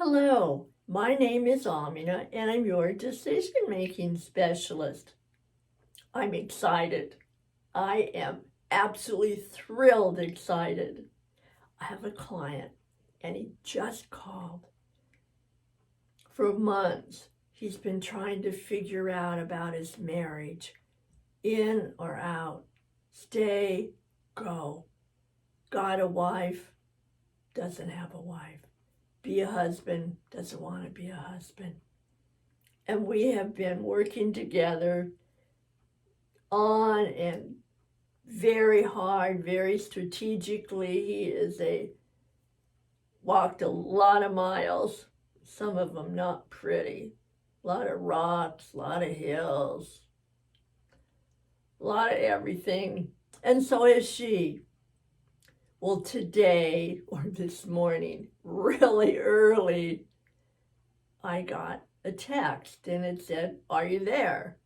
Hello, my name is Amina and I'm your decision making specialist. I'm excited. I am absolutely thrilled excited. I have a client and he just called. For months, he's been trying to figure out about his marriage, in or out, stay, go. Got a wife, doesn't have a wife. Be a husband, doesn't want to be a husband. And we have been working together on and very hard, very strategically. He is walked a lot of miles, some of them not pretty, a lot of rocks, a lot of hills, a lot of everything. And so is she. Well, today or this morning, really early, I got a text and it said, "Are you there?"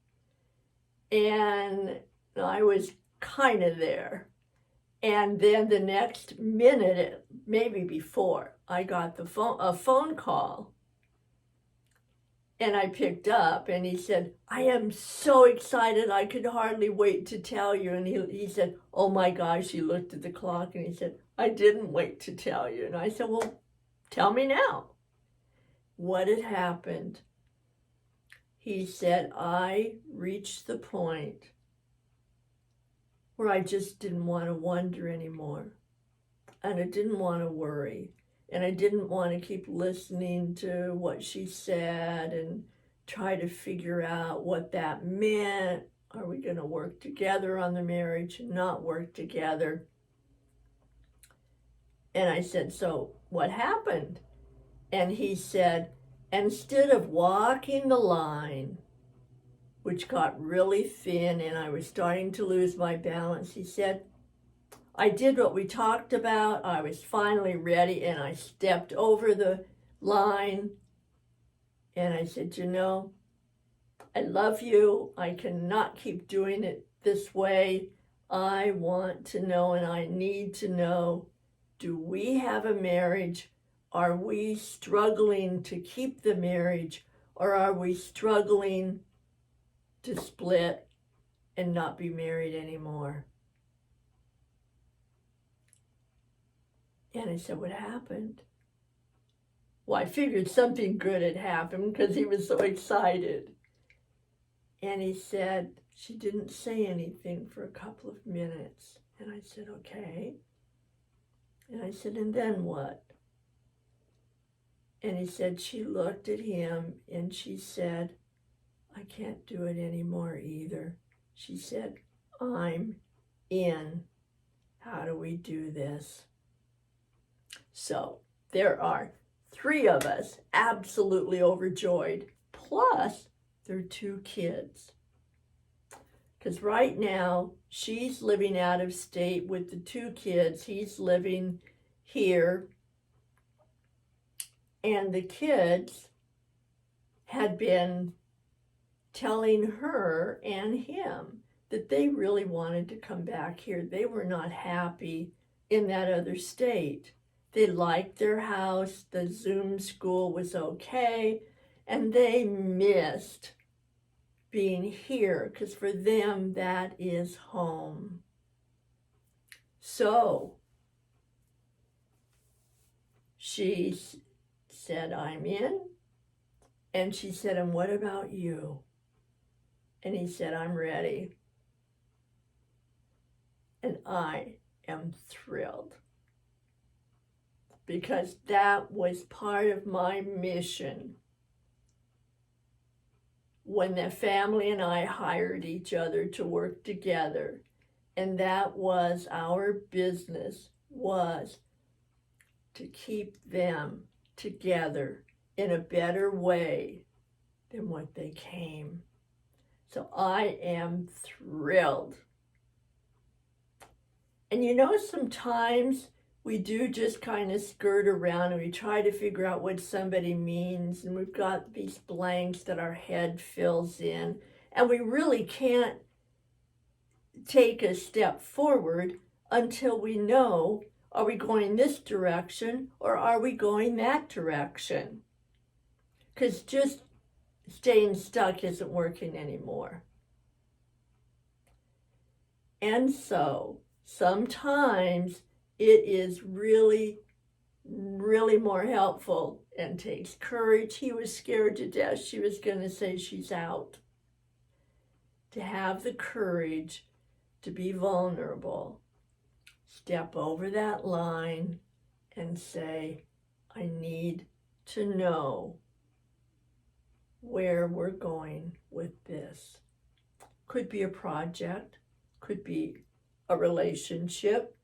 And I was kind of there. And then the next minute, maybe before, I got a phone call. And I picked up and he said, "I am so excited. I could hardly wait to tell you." And he said, "Oh my gosh," he looked at the clock and he said, "I didn't wait to tell you." And I said, "Well, tell me now." What had happened? He said, "I reached the point where I just didn't want to wonder anymore. And I didn't want to worry. And I didn't want to keep listening to what she said and try to figure out what that meant. Are we going to work together on the marriage? Not work together?" And I said, "So what happened?" And he said, "Instead of walking the line, which got really thin and I was starting to lose my balance," he said, "I did what we talked about. I was finally ready and I stepped over the line and I said, I love you. I cannot keep doing it this way. I want to know and I need to know, do we have a marriage? Are we struggling to keep the marriage, or are we struggling to split and not be married anymore?" And I said, "What happened?" Well, I figured something good had happened because he was so excited. And he said, "She didn't say anything for a couple of minutes." And I said, "Okay." And I said, "And then what?" And he said, "She looked at him and she said, 'I can't do it anymore either.' She said, 'I'm in. How do we do this?'" So there are three of us absolutely overjoyed, plus their two kids. Because right now, she's living out of state with the two kids. He's living here. And the kids had been telling her and him that they really wanted to come back here. They were not happy in that other state. They liked their house. The Zoom school was okay. And they missed being here because for them, that is home. So she said, "I'm in." And she said, "And what about you?" And he said, "I'm ready." And I am thrilled because that was part of my mission when the family and I hired each other to work together. And that was our business, was to keep them together in a better way than what they came. So I am thrilled. And sometimes we do just kind of skirt around and we try to figure out what somebody means, and we've got these blanks that our head fills in, and we really can't take a step forward until we know, Are we going this direction or are we going that direction? Because just staying stuck isn't working anymore. And so sometimes it is really, really more helpful and takes courage. He was scared to death. She was going to say she's out. To have the courage to be vulnerable, step over that line and say, I need to know where we're going with this. Could be a project, could be a relationship,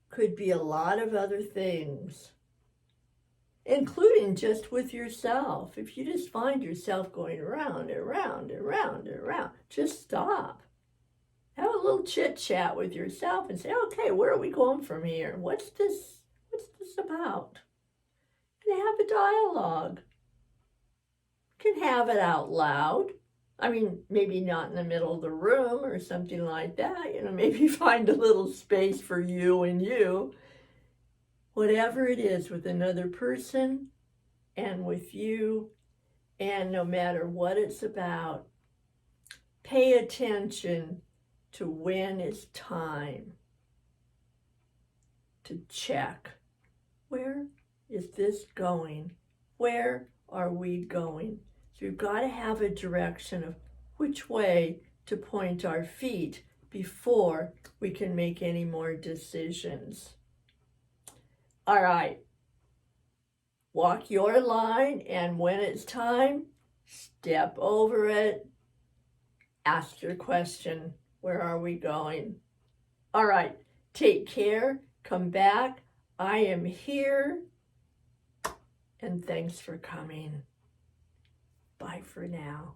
could be a lot of other things, including just with yourself. If you just find yourself going around and around and around and around, just stop. Have a little chit chat with yourself and say, okay, where are we going from here? What's this about? And have a dialogue. You can have it out loud. I mean, maybe not in the middle of the room or something like that. Maybe find a little space for you and you. Whatever it is, with another person and with you, and no matter what it's about, pay attention to when it's time to check. Where is this going? Where are we going? So we've got to have a direction of which way to point our feet before we can make any more decisions. All right. Walk your line, and when it's time, step over it. Ask your question. Where are we going? All right. Take care. Come back. I am here. And thanks for coming. Bye for now.